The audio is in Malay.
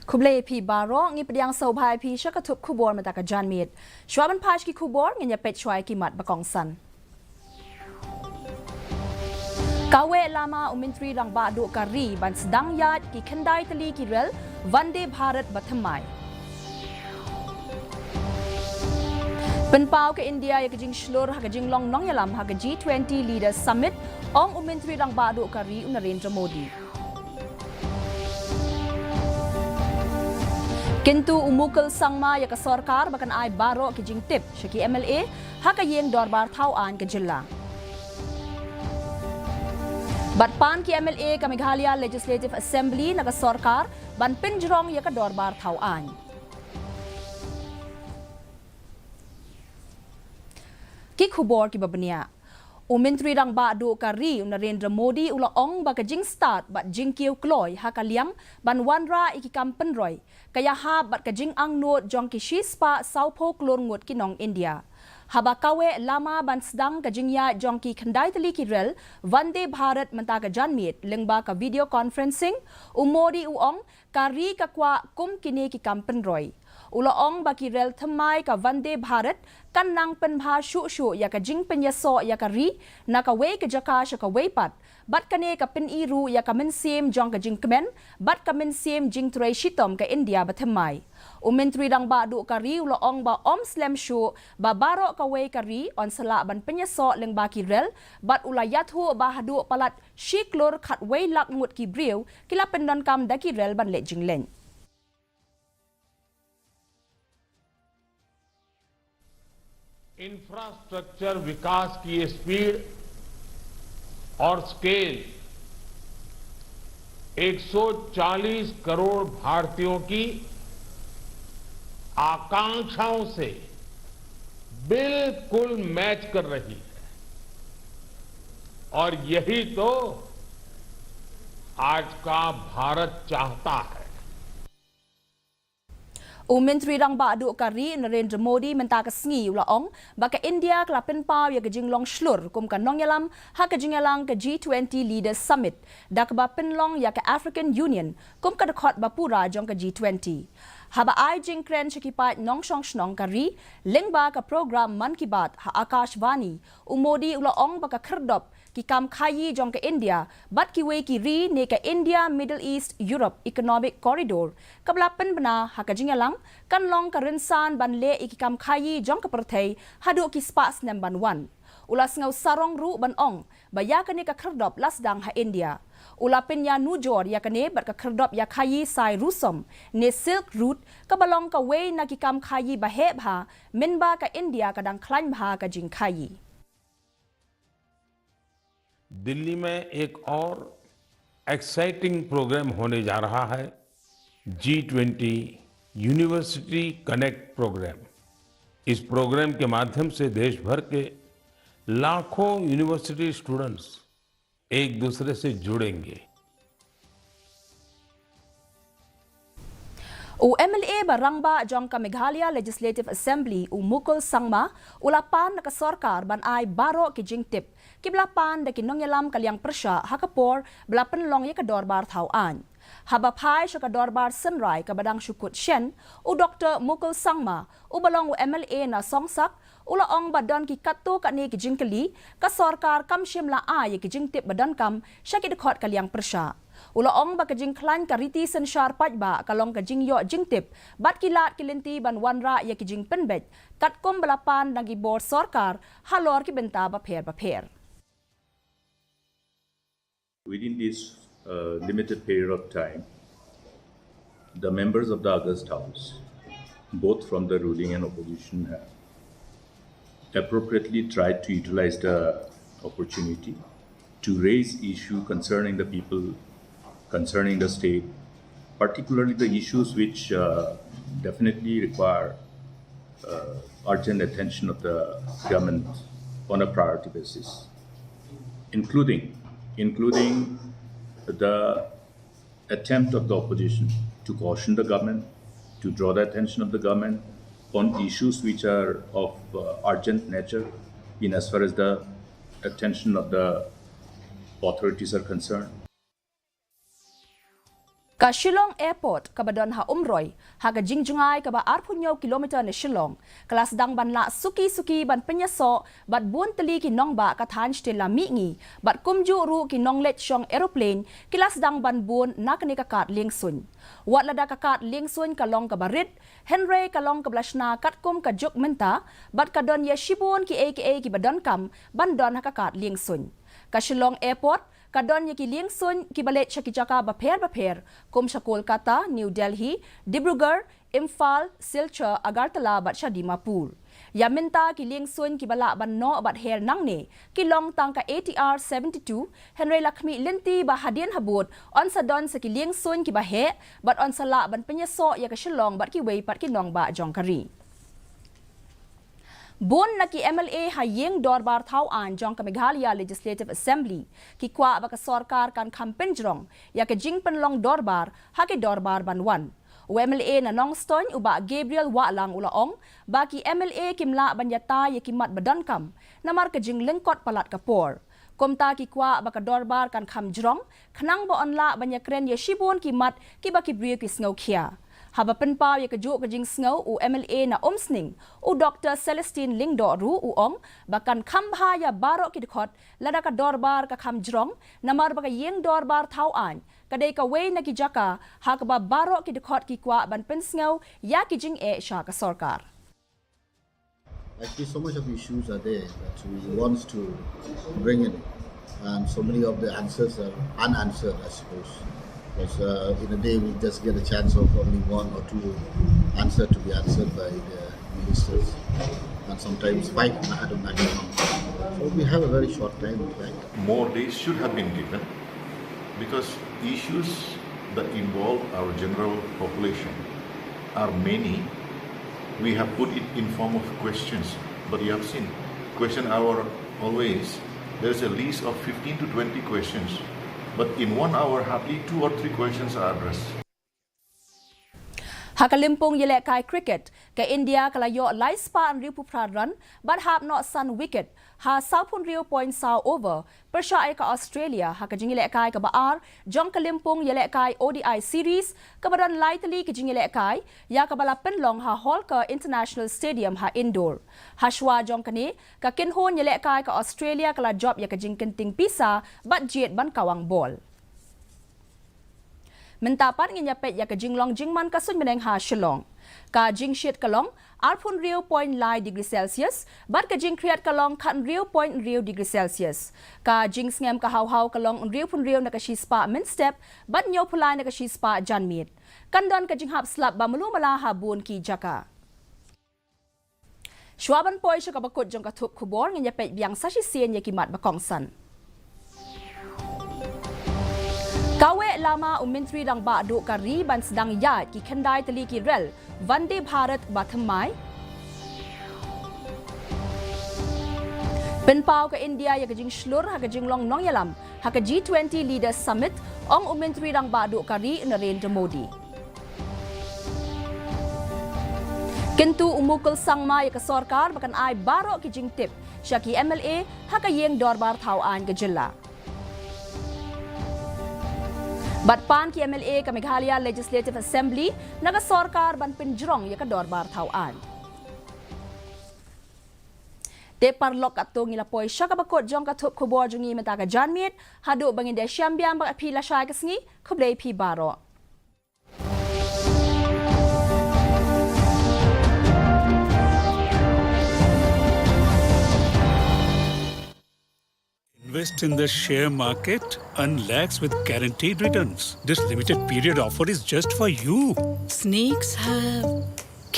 Kublai pi baro ngi pediang sau bhai pi syakatup kubor mata ka janmit. Shwaban pash ki kubor ngi pet shwai ki mat bakong san. Kawe lama umintri rang ba du kari ban sedang yat ki kendai teli ki rel Vande Bharat bathamai. Penpau ke India ya kejing shlur ha kejing long nong yalam ha ke G20 Leaders Summit ong umintri rang ba du kari Narendra Modi. Kintu umukal sangma ya ka sarkar bakan ai baro ke jing tip syaki MLA ha ka yeng dorbar thau an ke jilla. Batpan ki MLA ka Meghalaya Legislative Assembly na ka sarkar ban pinjrong ya ka dorbar thau an. Ki khubor ki babania Umintri rang ba du kari Narendra Modi ula ong ba ka jing start bat jing kiu kloy ha ka liang ban wanra iki kampen roy kaya ha bat ka jing ang no jong ki shispa saupo klor ngut ki nong India haba kawe lama ban sedang ka jing ya jong ki khandai tali ki rel Vande Bharat menta ka janmit lengba ka video conferencing Modi uong kari ka kwa kum kini ki kampen roy ula ong baki rel thamai ka Vande Bharat kan nang penbha shu ya ka jing penyaso ya ka ri na ka wei ka jaka sha ka wei pat bat kane ka pen iru ya ka men sim jong ka jing kemen bat ka men sim jing trai shitom ka India bathamai umentri dang ba du ka ri ula ong ba om slam shu ba baro ka wei ka ri on sala ban penyaso leng baki rel bat ula yathu ba hadu palat shiklor khat wei lak ngut ki briu kila pendon kam da ki rel ban le jing len. Infrastructure विकास की speed और स्केल 140 करोड़ भारतीयों की आकांक्षाओं से बिल्कुल मैच कर रही है और यही तो आज का भारत चाहता है. Umentri rang ba du kari Narendra Modi menta ka sngi ula ong baka India kla penpau ya kejing long shlur kum ka nong yalam ha kejing yalang ka G20 Leaders Summit dak ba penlong ya ka African Union kum ka dekhot ba pura jong ka G20 haba ai jing kren chikipat nong shong shnong kari lengba ka program Man Ki Baat ha Akashvani Modi ula ong baka khrdop ki kam khayi jong ka India bat ki wei ki ri ne ka India Middle East Europe Economic Corridor kabla pen bana ha ka jingalang kan long ka rinsan ban le iki kam khayi jong ka perthei hadu ki spas nem ban wan ulas ngau sarong ru ban ong baya ka ne ka khrdop lasdang ha India ula pen ya nu jor ya ka ne bat ka khrdop ya khayi sai rusom ne silk route ka balong ka wei na ki kam khayi ba he bha minba ka India ka dang khlain bha ka jing khayi. Delhi में एक और exciting programme होने जा रहा है G20 university connect programme. इस प्रोग्राम के माध्यम से देश भर के लाखों यूनिवर्सिटी स्टूडेंट्स एक दूसरे से जुड़ेंगे. MLA barangba jong ka Meghalaya Legislative Assembly mukul sangma ulapan na ka sarkar ban ai baro ki jingtip kiblapan da kinong yalam kalyang persya hakapor blapan long ya ka dorbar thau an haba phai sha ka dorbar sunrai ka badang shukut shen Dr. Mukul sangma balong MLA na songsak ula ong badan ki katto ka ni ki jingkali ka sarkar kam shimla ai ki jingtip badan kam sha ki dekhot kalyang persya ula ong ba ka jing klan ka riti sen shar paj ba kalong ka jing yo jing tip bat kilat kilinti ban wanra ya ki jing penbet kat kom balapan nagi board sarkar halor ki benta ba pher. Within this limited period of time, the members of the August House, both from the ruling and opposition, have appropriately tried to utilize the opportunity to raise issue concerning the people, concerning the state, particularly the issues which definitely require urgent attention of the government on a priority basis, including the attempt of the opposition to caution the government, to draw the attention of the government on issues which are of urgent nature in as far as the attention of the authorities are concerned. Ka Shillong Airport ka badon ha umroy ha ka jingjungai ka ba 40 kilometer ni Shillong kelas dang ban la suki ban penyaso bat bun teli ki nong ba ka than stela mi ngi bat kumju ru ki nong let shong aeroplane kelas dang ban bun nak ni ka kat ling sun wat lada ka kat ling sun ka long ka barit Henry ka long ka blashna kat kum ka juk menta bat ka don ye shibun ki aka ki badon kam ban don ha ka kat ling sun ka Shillong Airport kadon ki ling sun ki balet sya ki jaka baper kum sya Kolkata, New Delhi, Dibrugarh, Imphal, Silchar, Agartala bat sya Dimapur. Ya minta ki ling sun ki bala ban no bat her nang ne ki long tang ka ATR 72 Henry Lakshmi linti ba hadian habut on sa don sa ki ling sun ki ba he bat on sa la ban penyaso ya ka Shillong bat ki wei pat ki nong ba jongkari. Bun na ki MLA hayeng dorbar thau an jong ka Meghalaya Legislative Assembly ki kwa ba ka sarkar kan kampen jrong ya ka jingpen long dorbar ha ki dorbar banwan o MLA na Nongston uba Gabriel Walang ulaong ba ki MLA kimla banyata ya ki mat badan kam na mar ka jing lengkot palat ka por komta ki kwa ba ka dorbar kan kham jrong khnang ba onla banyakren ya shibon ki mat ki ba ki brio ki sngo khia haba penpaw ya kejuk kejing sngau u MLA na Omsning u Dr. Celestine Lingdo ru u ong bakan khambha ya barok ki dekhot lada ka dorbar ka kham jrong namar baka yeng dorbar thau an kadai ka wei na ki jaka ha ka ba barok ki dekhot ki kwa ban pen sngau ya ki jing e sha ka sarkar. Actually, so much of issues are there that we want to bring in, and so many of the answers are unanswered, I suppose. Because in a day we just get a chance of only one or two answers to be answered by the ministers, and sometimes 5 at a maximum. So we have a very short time, in fact. More days should have been given because issues that involve our general population are many. We have put it in form of questions, but you have seen question hour always. There is a list of 15 to 20 questions. But in 1 hour, hardly 2 or 3 questions are addressed. Hakalimpong yelek kai cricket ke India kalayo lai spa an riu pupra run but hab not sun wicket ha saupun riu point saw over persha ai ka Australia ha ka jingilek kai ka baar jong kalimpong yelek kai ODI series ka badan lai tali ka jingilek kai ya ka bala penlong ha Holker International Stadium ha indoor hashwa jong kani ka kinhon yelek kai ka Australia kala job ya ka jingkenting pisa but jet ban kawang ball. Mentapat nginya pet ya ka jinglong jingman ka sun meneng ha Shillong ka jing shit kalong arpun riu point lai degree Celsius bat ka jing kriat kalong khan riu point riu degree Celsius ka jing ngem ka haw kalong riu pun riu na ka shi spa min step bat nyo pulai na ka shi spa janmit kandon ka jing hap slap ba mulu mala ha bun ki jaka Shwaban poi sha ka bakut jong ka thup khubor nginya pet biang sa shi sien ya kimat ba kongsan Kawe lama Menteri Rang Ba Duk Kari ban sedang yat ki kendai teli ki rel Vande Bharat Bathamai. Penpau ke India ya kejing shlur ha kejing long nong yalam ha ke G20 Leaders Summit ong Menteri Rang Ba Duk Kari Narendra Modi. Kentu umukul sangma ya ke sarkar bakan ai barok ki jing tip syaki MLA ha ka yeng dorbar thauan ke jilla. Batpan ki MLA ka Meghalaya Legislative Assembly naga sarkar ban pinjrong ya ka dorbar thauan. Te parlok atong ilapoy siya ka bakot jong ka thup khubor jungi meta ka janmit hadu bangin de syambiang bang apila shay ka sngi khublay pi baro. Invest in the share market, earn lakhs with guaranteed returns. This limited period offer is just for you. Snakes have